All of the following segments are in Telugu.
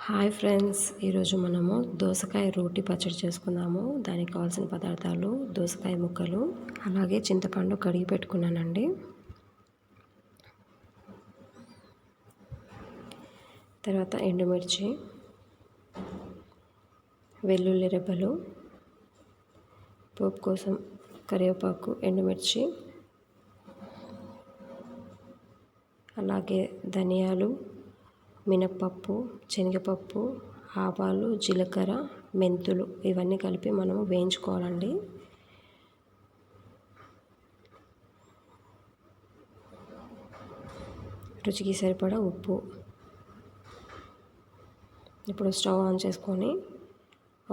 హాయ్ ఫ్రెండ్స్, ఈరోజు మనము దోసకాయ రోటి పచ్చడి చేసుకుందాము. దానికి కావాల్సిన పదార్థాలు దోసకాయ ముక్కలు, అలాగే చింతపండు కడిగి పెట్టుకున్నానండి. తర్వాత ఎండుమిర్చి, వెల్లుల్లి రెబ్బలు, పోపు కోసం కరివేపాకు, ఎండుమిర్చి, అలాగే ధనియాలు, మినప్పప్పు, శనగపప్పు, ఆవాలు, జీలకర్ర, మెంతులు ఇవన్నీ కలిపి మనము వేయించుకోవాలండి. రుచికి సరిపడా ఉప్పు. ఇప్పుడు స్టవ్ ఆన్ చేసుకొని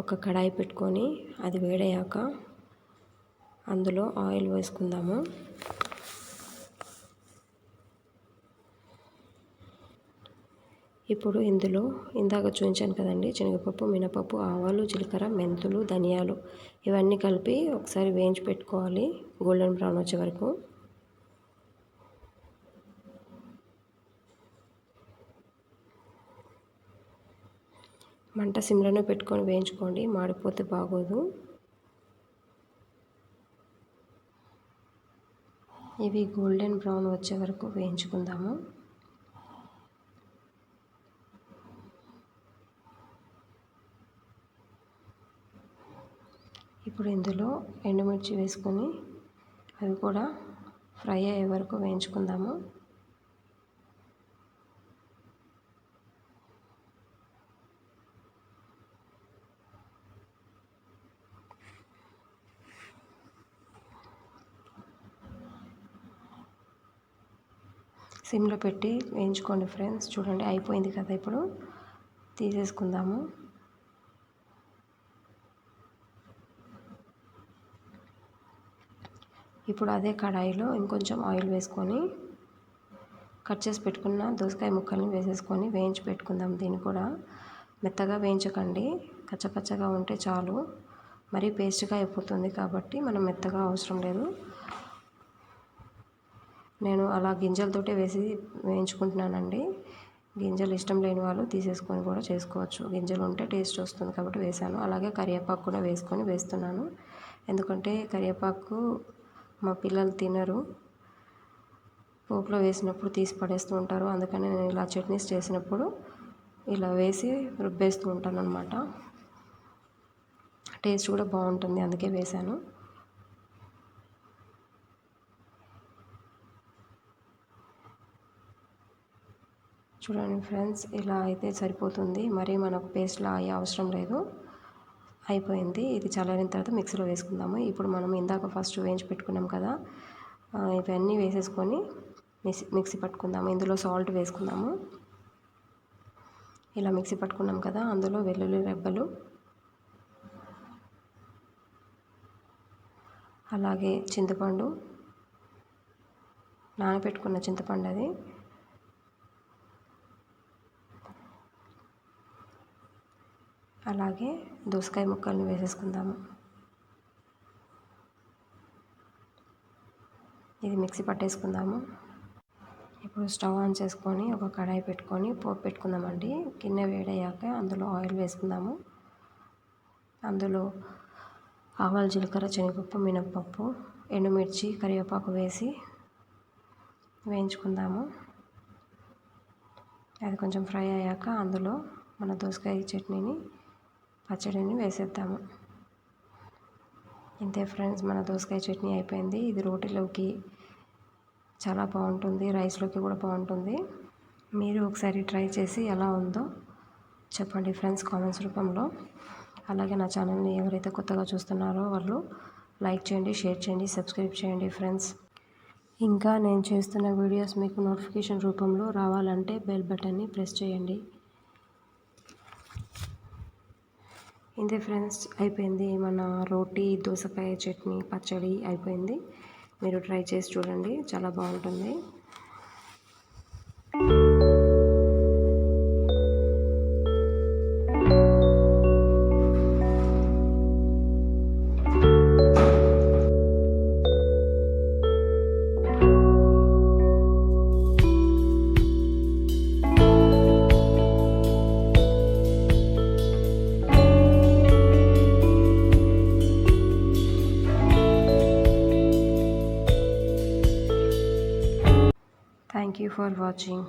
ఒక కడాయి పెట్టుకొని అది వేడయ్యాక అందులో ఆయిల్ వేసుకుందాము. ఇప్పుడు ఇందులో ఇందాక చూపించాను కదండి, శనగపప్పు, మినపప్పు, ఆవాలు, జీలకర్ర, మెంతులు, ధనియాలు ఇవన్నీ కలిపి ఒకసారి వేయించి పెట్టుకోవాలి గోల్డెన్ బ్రౌన్ వచ్చే వరకు. మంట సిమ్లోనే పెట్టుకొని వేయించుకోండి, మాడిపోతే బాగోదు. ఇవి గోల్డెన్ బ్రౌన్ వచ్చే వరకు వేయించుకుందాము. ఇప్పుడు ఇందులో ఎండుమిర్చి వేసుకొని అవి కూడా ఫ్రై అయ్యే వరకు వేయించుకుందాము. సిమ్లో పెట్టి వేయించుకోండి ఫ్రెండ్స్. చూడండి, అయిపోయింది కదా. ఇప్పుడు తీసేసుకుందాము. ఇప్పుడు అదే కడాయిలో ఇంకొంచెం ఆయిల్ వేసుకొని కట్ చేసి పెట్టుకున్న దోసకాయ ముక్కల్ని వేసేసుకొని వేయించి పెట్టుకుందాం. దీన్ని కూడా మెత్తగా వేయించకండి, కచ్చపచ్చగా ఉంటే చాలు. మరీ పేస్ట్గా అయిపోతుంది కాబట్టి మనం మెత్తగా అవసరం లేదు. నేను అలా గింజలతోటే వేసి వేయించుకుంటున్నానండి. గింజలు ఇష్టం లేని వాళ్ళు తీసేసుకొని కూడా చేసుకోవచ్చు. గింజలు ఉంటే టేస్ట్ వస్తుంది కాబట్టి వేసాను. అలాగే కరివేపాకు కూడా వేస్తున్నాను. ఎందుకంటే కరివేపాకు మా పిల్లలు తినరు, పోపులో వేసినప్పుడు తీసి పడేస్తూ ఉంటారు. అందుకని నేను ఇలా చట్నీస్ చేసినప్పుడు ఇలా వేసి రుబ్బేస్తూ ఉంటాను అన్నమాట. టేస్ట్ కూడా బాగుంటుంది, అందుకే వేసాను. చూడండి ఫ్రెండ్స్, ఇలా అయితే సరిపోతుంది. మరీ మనకు పేస్ట్లా అయ్యే అవసరం లేదు. అయిపోయింది. ఇది చల్లారిన తర్వాత మిక్సీలో వేసుకుందాము. ఇప్పుడు మనం ఇందాక ఫస్ట్ వేయించి పెట్టుకున్నాం కదా, ఇవన్నీ వేసేసుకొని మిక్సీ పట్టుకుందాము. ఇందులో సాల్ట్ వేసుకుందాము. ఇలా మిక్సీ పట్టుకున్నాం కదా, అందులో వెల్లుల్లి రెబ్బలు, అలాగే చింతపండు, నానబెట్టుకున్న చింతపండు అది, అలాగే దోసకాయ ముక్కల్ని వేసేసుకుందాము. ఇది మిక్సీ పట్టేసుకుందాము. ఇప్పుడు స్టవ్ ఆన్ చేసుకొని ఒక కడాయి పెట్టుకొని పోపు పెట్టుకుందామండి. గిన్నె వేడయ్యాక అందులో ఆయిల్ వేసుకుందాము. అందులో ఆవాలు, జీలకర్ర, శనగపప్పు, మినప్పప్పు, ఎండుమిర్చి, కరివేపాకు వేసి వేయించుకుందాము. అది కొంచెం ఫ్రై అయ్యాక అందులో మన దోసకాయ పచ్చడిని వేసేద్దాము. ఇంతే ఫ్రెండ్స్, మన దోసకాయ చట్నీ అయిపోయింది. ఇది రోటీలోకి చాలా బాగుంటుంది, రైస్లోకి కూడా బాగుంటుంది. మీరు ఒకసారి ట్రై చేసి ఎలా ఉందో చెప్పండి ఫ్రెండ్స్ కామెంట్స్ రూపంలో. అలాగే నా ఛానల్ని ఎవరైతే కొత్తగా చూస్తున్నారో వాళ్ళు లైక్ చేయండి, షేర్ చేయండి, సబ్స్క్రైబ్ చేయండి ఫ్రెండ్స్. ఇంకా నేను చేస్తున్న వీడియోస్ మీకు నోటిఫికేషన్ రూపంలో రావాలంటే బెల్ బటన్ని ప్రెస్ చేయండి. ఇంతే ఫ్రెండ్స్, అయిపోయింది. మన రోటీ దోసకాయ చట్నీ పచ్చడి అయిపోయింది. మీరు ట్రై చేసి చూడండి, చాలా బాగుంటుంది. Thank you for watching.